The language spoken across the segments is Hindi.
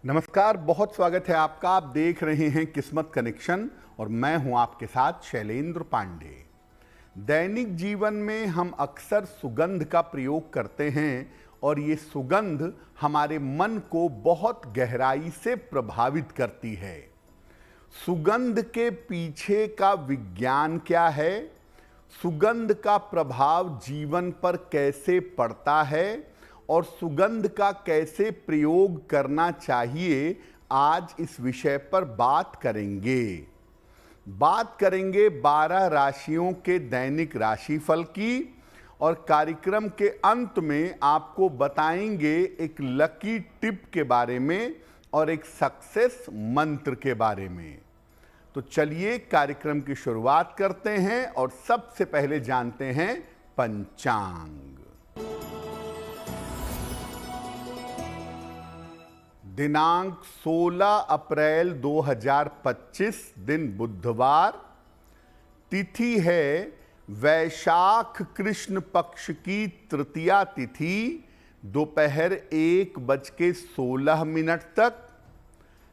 नमस्कार, बहुत स्वागत है आपका। आप देख रहे हैं किस्मत कनेक्शन और मैं हूं आपके साथ शैलेंद्र पांडे। दैनिक जीवन में हम अक्सर सुगंध का प्रयोग करते हैं और ये सुगंध हमारे मन को बहुत गहराई से प्रभावित करती है। सुगंध के पीछे का विज्ञान क्या है, सुगंध का प्रभाव जीवन पर कैसे पड़ता है और सुगंध का कैसे प्रयोग करना चाहिए, आज इस विषय पर बात करेंगे। 12 राशियों के दैनिक राशिफल की और कार्यक्रम के अंत में आपको बताएंगे एक लकी टिप के बारे में और एक सक्सेस मंत्र के बारे में। तो चलिए कार्यक्रम की शुरुआत करते हैं और सबसे पहले जानते हैं पंचांग। दिनांक 16 अप्रैल 2025, दिन बुधवार, तिथि है वैशाख कृष्ण पक्ष की तृतीया तिथि, दोपहर 1:16 तक।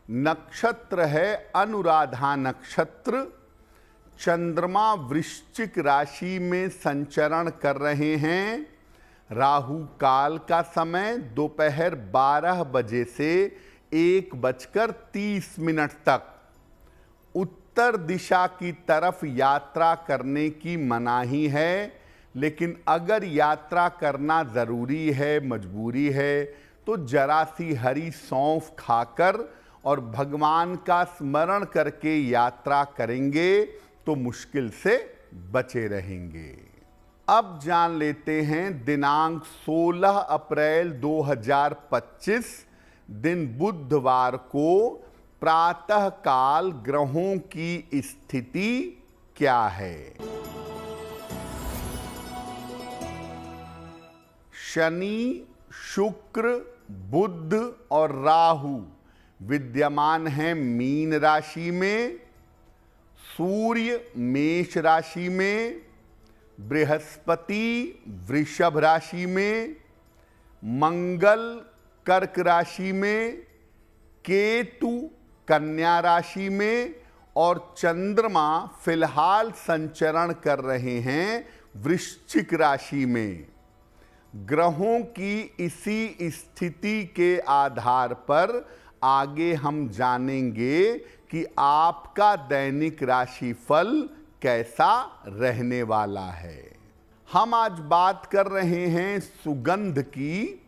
नक्षत्र है अनुराधा नक्षत्र। चंद्रमा वृश्चिक राशि में संचरण कर रहे हैं। राहु काल का समय दोपहर 12 बजे से 1:30 तक। उत्तर दिशा की तरफ यात्रा करने की मनाही है, लेकिन अगर यात्रा करना ज़रूरी है, मजबूरी है, तो जरा सी हरी सौंफ खाकर और भगवान का स्मरण करके यात्रा करेंगे तो मुश्किल से बचे रहेंगे। अब जान लेते हैं दिनांक 16 अप्रैल 2025, दिन बुधवार को प्रातः काल ग्रहों की स्थिति क्या है। शनि, शुक्र, बुध और राहु विद्यमान हैं मीन राशि में। सूर्य मेष राशि में, बृहस्पति वृषभ राशि में, मंगल कर्क राशि में, केतु कन्या राशि में और चंद्रमा फिलहाल संचरण कर रहे हैं वृश्चिक राशि में। ग्रहों की इसी स्थिति के आधार पर आगे हम जानेंगे कि आपका दैनिक राशिफल कैसा रहने वाला है। हम आज बात कर रहे हैं सुगंध की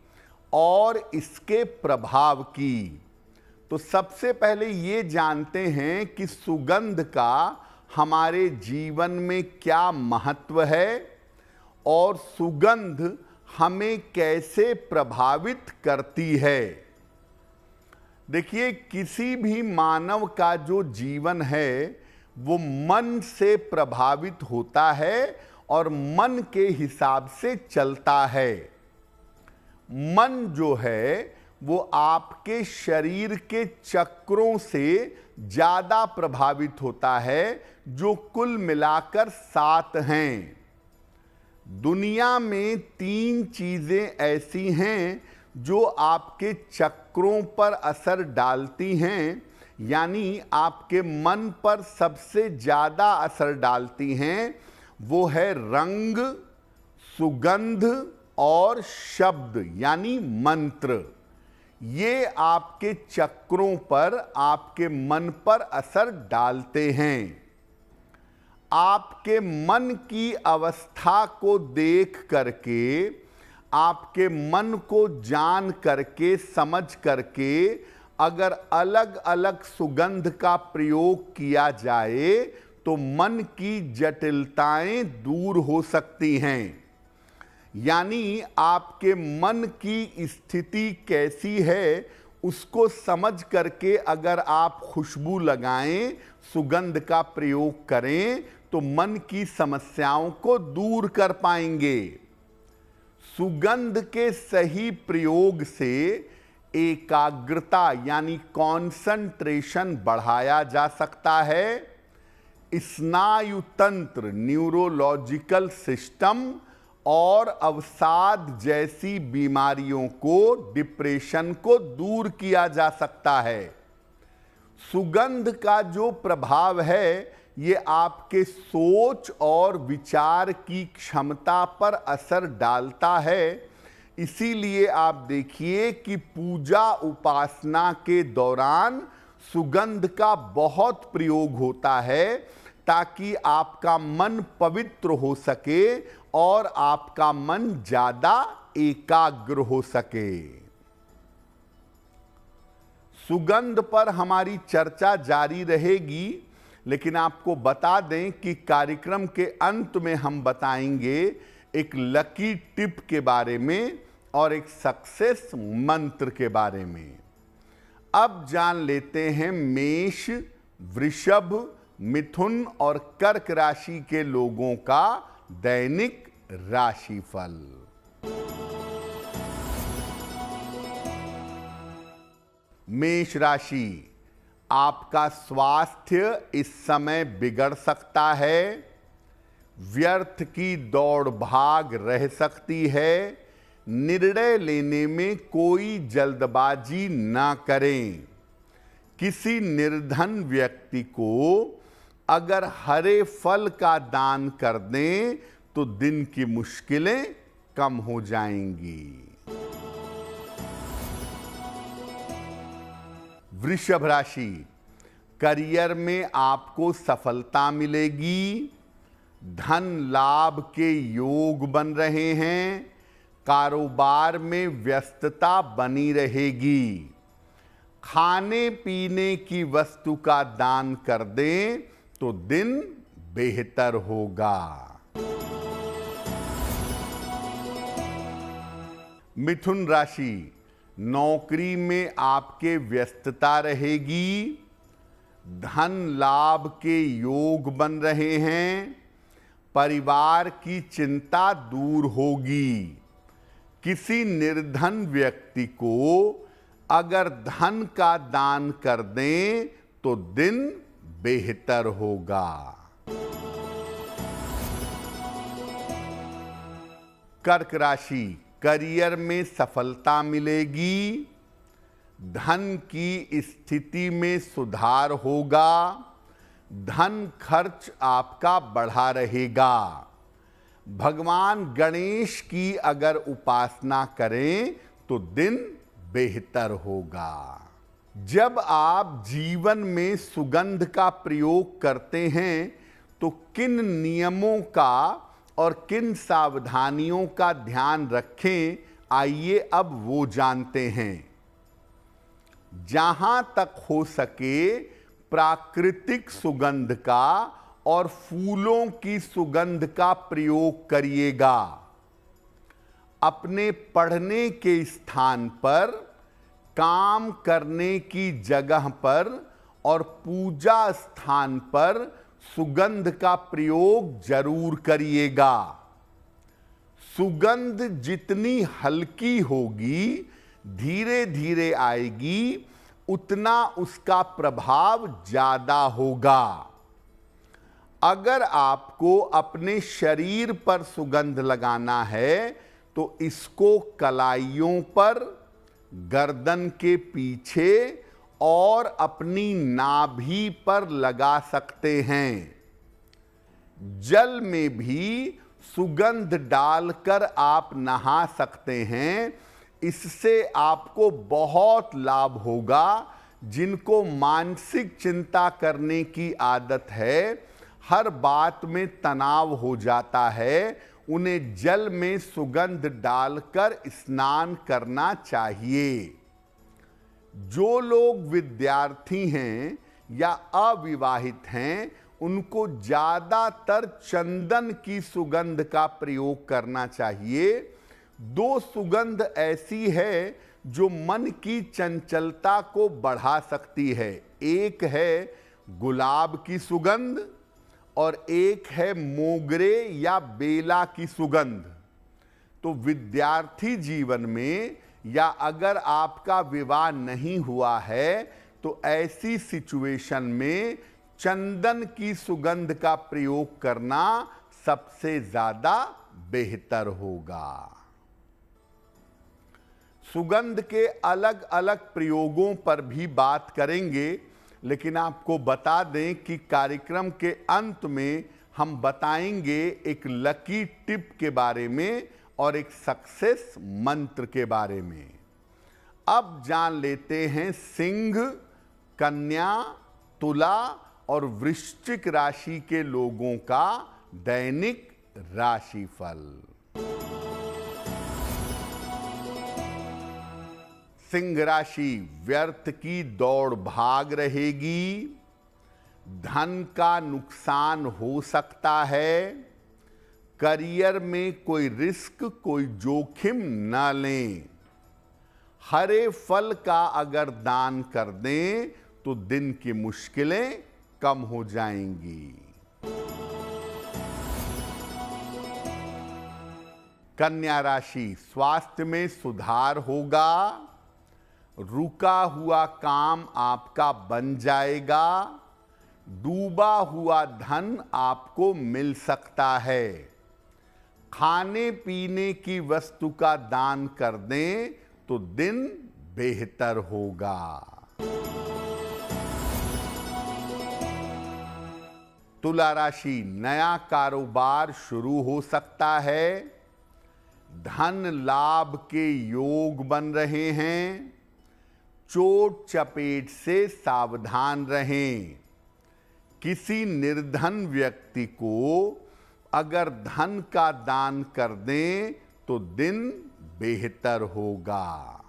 और इसके प्रभाव की। तो सबसे पहले ये जानते हैं कि सुगंध का हमारे जीवन में क्या महत्व है और सुगंध हमें कैसे प्रभावित करती है। देखिए, किसी भी मानव का जो जीवन है वो मन से प्रभावित होता है और मन के हिसाब से चलता है। मन जो है वो आपके शरीर के चक्रों से ज़्यादा प्रभावित होता है, जो कुल मिलाकर 7 हैं। दुनिया में 3 चीज़ें ऐसी हैं जो आपके चक्रों पर असर डालती हैं, यानी आपके मन पर सबसे ज़्यादा असर डालती हैं। वो है रंग, सुगंध और शब्द यानी मंत्र। ये आपके चक्रों पर, आपके मन पर असर डालते हैं। आपके मन की अवस्था को देख करके, आपके मन को जान करके, समझ करके अगर अलग अलग सुगंध का प्रयोग किया जाए तो मन की जटिलताएं दूर हो सकती हैं। यानी आपके मन की स्थिति कैसी है उसको समझ करके अगर आप खुशबू लगाएं, सुगंध का प्रयोग करें तो मन की समस्याओं को दूर कर पाएंगे। सुगंध के सही प्रयोग से एकाग्रता यानी कॉन्सेंट्रेशन बढ़ाया जा सकता है। स्नायु तंत्र, न्यूरोलॉजिकल सिस्टम और अवसाद जैसी बीमारियों को, डिप्रेशन को दूर किया जा सकता है। सुगंध का जो प्रभाव है ये आपके सोच और विचार की क्षमता पर असर डालता है। इसीलिए आप देखिए कि पूजा उपासना के दौरान सुगंध का बहुत प्रयोग होता है, ताकि आपका मन पवित्र हो सके और आपका मन ज्यादा एकाग्र हो सके। सुगंध पर हमारी चर्चा जारी रहेगी, लेकिन आपको बता दें कि कार्यक्रम के अंत में हम बताएंगे एक लकी टिप के बारे में और एक सक्सेस मंत्र के बारे में। अब जान लेते हैं मेष, वृषभ, मिथुन और कर्क राशि के लोगों का दैनिक राशिफल। मेष राशि, आपका स्वास्थ्य इस समय बिगड़ सकता है। व्यर्थ की दौड़ भाग रह सकती है। निर्णय लेने में कोई जल्दबाजी ना करें। किसी निर्धन व्यक्ति को अगर हरे फल का दान कर दें तो दिन की मुश्किलें कम हो जाएंगी। वृषभ राशि, करियर में आपको सफलता मिलेगी। धन लाभ के योग बन रहे हैं। कारोबार में व्यस्तता बनी रहेगी। खाने पीने की वस्तु का दान कर दें तो दिन बेहतर होगा। मिथुन राशि, नौकरी में आपके व्यस्तता रहेगी। धन लाभ के योग बन रहे हैं। परिवार की चिंता दूर होगी। किसी निर्धन व्यक्ति को अगर धन का दान कर दें तो दिन बेहतर होगा। कर्क राशि, करियर में सफलता मिलेगी। धन की स्थिति में सुधार होगा। धन खर्च आपका बढ़ा रहेगा। भगवान गणेश की अगर उपासना करें तो दिन बेहतर होगा। जब आप जीवन में सुगंध का प्रयोग करते हैं तो किन नियमों का और किन सावधानियों का ध्यान रखें, आइए अब वो जानते हैं। जहां तक हो सके प्राकृतिक सुगंध का और फूलों की सुगंध का प्रयोग करिएगा। अपने पढ़ने के स्थान पर, काम करने की जगह पर और पूजा स्थान पर सुगंध का प्रयोग जरूर करिएगा। सुगंध जितनी हल्की होगी, धीरे धीरे आएगी, उतना उसका प्रभाव ज्यादा होगा। अगर आपको अपने शरीर पर सुगंध लगाना है तो इसको कलाइयों पर, गर्दन के पीछे और अपनी नाभि पर लगा सकते हैं। जल में भी सुगंध डालकर आप नहा सकते हैं। इससे आपको बहुत लाभ होगा। जिनको मानसिक चिंता करने की आदत है, हर बात में तनाव हो जाता है, उन्हें जल में सुगंध डालकर स्नान करना चाहिए। जो लोग विद्यार्थी हैं या अविवाहित हैं, उनको ज्यादातर चंदन की सुगंध का प्रयोग करना चाहिए। दो सुगंध ऐसी है जो मन की चंचलता को बढ़ा सकती है। एक है गुलाब की सुगंध और एक है मोगरे या बेला की सुगंध। तो विद्यार्थी जीवन में या अगर आपका विवाह नहीं हुआ है तो ऐसी सिचुएशन में चंदन की सुगंध का प्रयोग करना सबसे ज्यादा बेहतर होगा। सुगंध के अलग अलग प्रयोगों पर भी बात करेंगे, लेकिन आपको बता दें कि कार्यक्रम के अंत में हम बताएंगे एक लकी टिप के बारे में और एक सक्सेस मंत्र के बारे में। अब जान लेते हैं सिंह, कन्या, तुला और वृश्चिक राशि के लोगों का दैनिक राशिफल। सिंह राशि, व्यर्थ की दौड़ भाग रहेगी, धन का नुकसान हो सकता है, करियर में कोई रिस्क, कोई जोखिम न लें। हरे फल का अगर दान कर दें तो दिन की मुश्किलें कम हो जाएंगी। कन्या राशि, स्वास्थ्य में सुधार होगा, रुका हुआ काम आपका बन जाएगा, डूबा हुआ धन आपको मिल सकता है। खाने पीने की वस्तु का दान कर दें तो दिन बेहतर होगा। तुला राशि, नया कारोबार शुरू हो सकता है, धन लाभ के योग बन रहे हैं, चोट चपेट से सावधान रहें। किसी निर्धन व्यक्ति को अगर धन का दान कर दें तो दिन बेहतर होगा।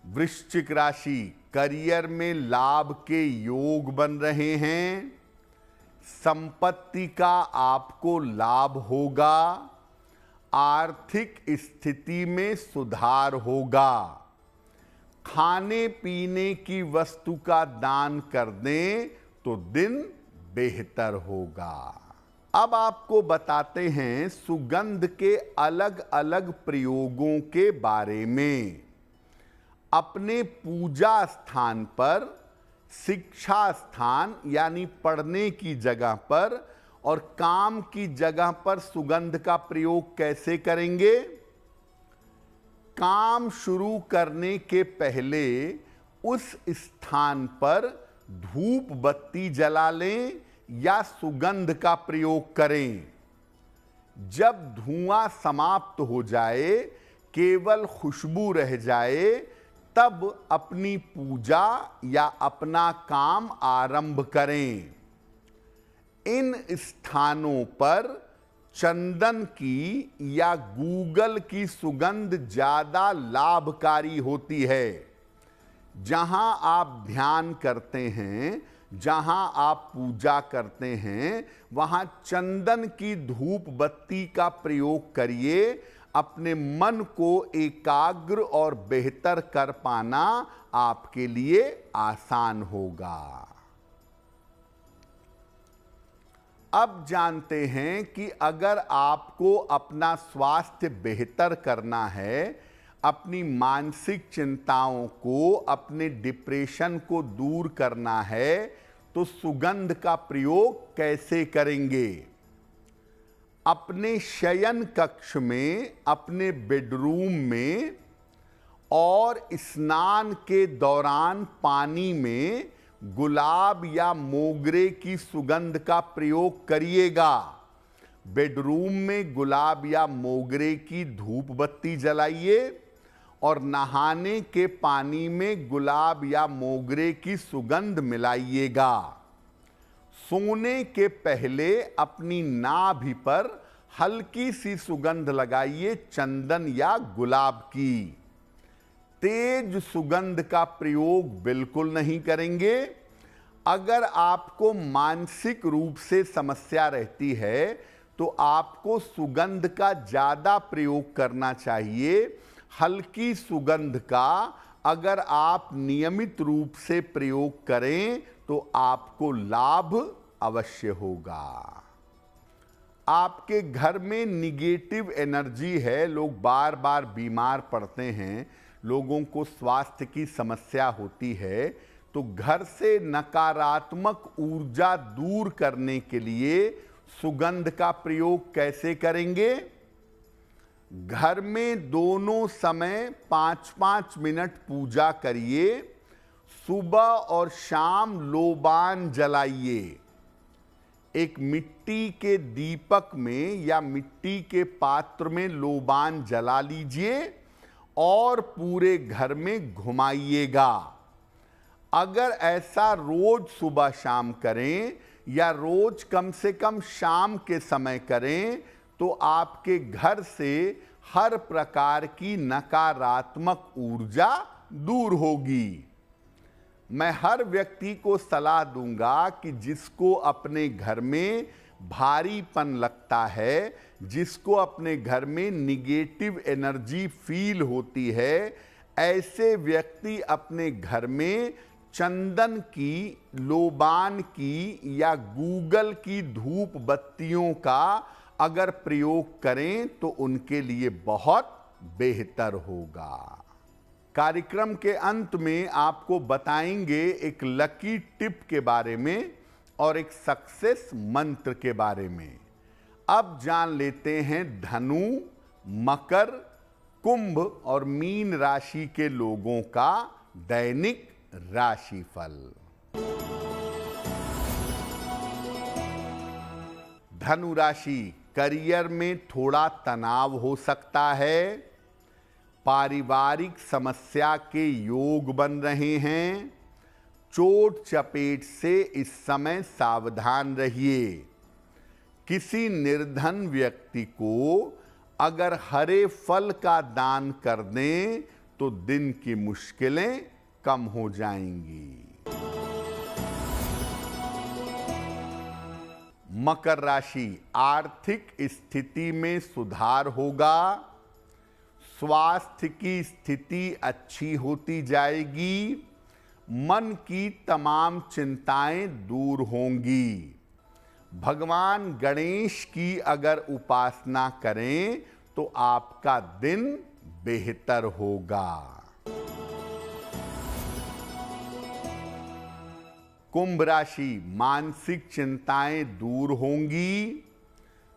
वृश्चिक राशि, करियर में लाभ के योग बन रहे हैं, संपत्ति का आपको लाभ होगा, आर्थिक स्थिति में सुधार होगा। खाने पीने की वस्तु का दान कर दें तो दिन बेहतर होगा। अब आपको बताते हैं सुगंध के अलग अलग प्रयोगों के बारे में। अपने पूजा स्थान पर, शिक्षा स्थान यानी पढ़ने की जगह पर और काम की जगह पर सुगंध का प्रयोग कैसे करेंगे? काम शुरू करने के पहले उस स्थान पर धूप बत्ती जला लें या सुगंध का प्रयोग करें। जब धुआं समाप्त हो जाए, केवल खुशबू रह जाए, तब अपनी पूजा या अपना काम आरंभ करें। इन स्थानों पर चंदन की या गूगल की सुगंध ज्यादा लाभकारी होती है। जहां आप ध्यान करते हैं, जहां आप पूजा करते हैं, वहां चंदन की धूप बत्ती का प्रयोग करिए। अपने मन को एकाग्र और बेहतर कर पाना आपके लिए आसान होगा। अब जानते हैं कि अगर आपको अपना स्वास्थ्य बेहतर करना है, अपनी मानसिक चिंताओं को, अपने डिप्रेशन को दूर करना है, तो सुगंध का प्रयोग कैसे करेंगे? अपने शयन कक्ष में, अपने बेडरूम में और स्नान के दौरान पानी में गुलाब या मोगरे की सुगंध का प्रयोग करिएगा। बेडरूम में गुलाब या मोगरे की धूप बत्ती जलाइए और नहाने के पानी में गुलाब या मोगरे की सुगंध मिलाइएगा। सोने के पहले अपनी नाभि पर हल्की सी सुगंध लगाइए, चंदन या गुलाब की। तेज सुगंध का प्रयोग बिल्कुल नहीं करेंगे। अगर आपको मानसिक रूप से समस्या रहती है तो आपको सुगंध का ज्यादा प्रयोग करना चाहिए। हल्की सुगंध का अगर आप नियमित रूप से प्रयोग करें तो आपको लाभ अवश्य होगा। आपके घर में निगेटिव एनर्जी है, लोग बार बार बीमार पड़ते हैं, लोगों को स्वास्थ्य की समस्या होती है, तो घर से नकारात्मक ऊर्जा दूर करने के लिए सुगंध का प्रयोग कैसे करेंगे? घर में दोनों समय 5-5 मिनट पूजा करिए। सुबह और शाम लोबान जलाइए। एक मिट्टी के दीपक में या मिट्टी के पात्र में लोबान जला लीजिए और पूरे घर में घुमाइएगा। अगर ऐसा रोज सुबह शाम करें या रोज कम से कम शाम के समय करें तो आपके घर से हर प्रकार की नकारात्मक ऊर्जा दूर होगी। मैं हर व्यक्ति को सलाह दूंगा कि जिसको अपने घर में भारीपन लगता है, जिसको अपने घर में निगेटिव एनर्जी फील होती है, ऐसे व्यक्ति अपने घर में चंदन की, लोबान की या गूगल की धूप बत्तियों का अगर प्रयोग करें तो उनके लिए बहुत बेहतर होगा। कार्यक्रम के अंत में आपको बताएंगे एक लकी टिप के बारे में और एक सक्सेस मंत्र के बारे में। अब जान लेते हैं धनु, मकर, कुंभ और मीन राशि के लोगों का दैनिक राशिफल। धनु राशि, करियर में थोड़ा तनाव हो सकता है। पारिवारिक समस्या के योग बन रहे हैं। चोट चपेट से इस समय सावधान रहिए। किसी निर्धन व्यक्ति को अगर हरे फल का दान कर दें तो दिन की मुश्किलें कम हो जाएंगी। मकर राशि, आर्थिक स्थिति में सुधार होगा। स्वास्थ्य की स्थिति अच्छी होती जाएगी। मन की तमाम चिंताएं दूर होंगी। भगवान गणेश की अगर उपासना करें तो आपका दिन बेहतर होगा। कुंभ राशि, मानसिक चिंताएं दूर होंगी।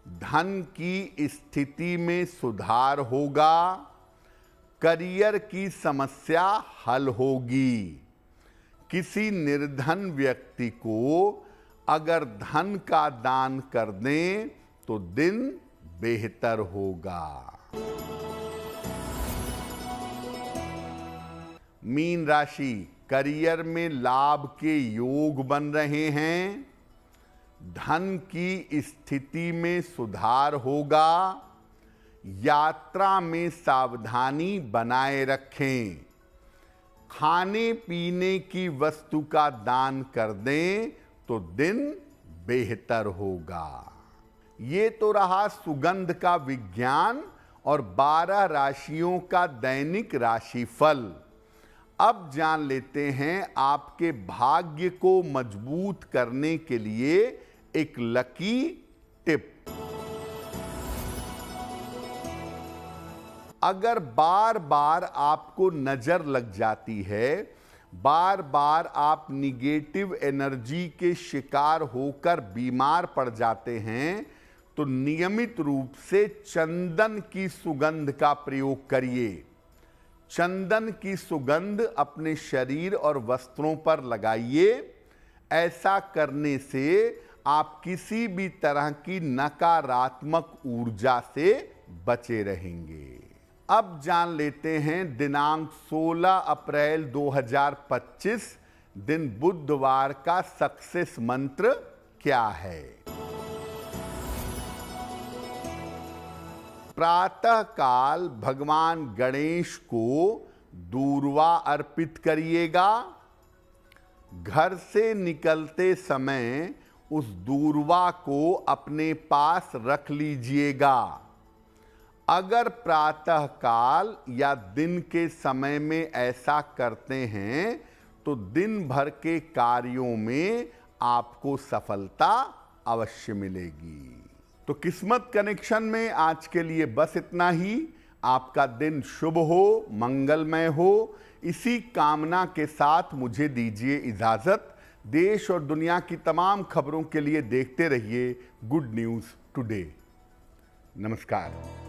धन की स्थिति में सुधार होगा। करियर की समस्या हल होगी। किसी निर्धन व्यक्ति को अगर धन का दान कर दें तो दिन बेहतर होगा। मीन राशि, करियर में लाभ के योग बन रहे हैं। धन की स्थिति में सुधार होगा। यात्रा में सावधानी बनाए रखें। खाने पीने की वस्तु का दान कर दें तो दिन बेहतर होगा। ये तो रहा सुगंध का विज्ञान और 12 राशियों का दैनिक राशिफल। अब जान लेते हैं आपके भाग्य को मजबूत करने के लिए एक लकी टिप। अगर बार बार आपको नजर लग जाती है, बार बार आप निगेटिव एनर्जी के शिकार होकर बीमार पड़ जाते हैं तो नियमित रूप से चंदन की सुगंध का प्रयोग करिए। चंदन की सुगंध अपने शरीर और वस्त्रों पर लगाइए। ऐसा करने से आप किसी भी तरह की नकारात्मक ऊर्जा से बचे रहेंगे। अब जान लेते हैं दिनांक 16 अप्रैल 2025 दिन बुधवार का सक्सेस मंत्र क्या है। प्रातः काल भगवान गणेश को दूर्वा अर्पित करिएगा। घर से निकलते समय उस दूर्वा को अपने पास रख लीजिएगा। अगर प्रातः काल या दिन के समय में ऐसा करते हैं तो दिन भर के कार्यों में आपको सफलता अवश्य मिलेगी। तो किस्मत कनेक्शन में आज के लिए बस इतना ही। आपका दिन शुभ हो, मंगलमय हो। इसी कामना के साथ मुझे दीजिए इजाजत। देश और दुनिया की तमाम खबरों के लिए देखते रहिए गुड न्यूज़ टुडे। नमस्कार।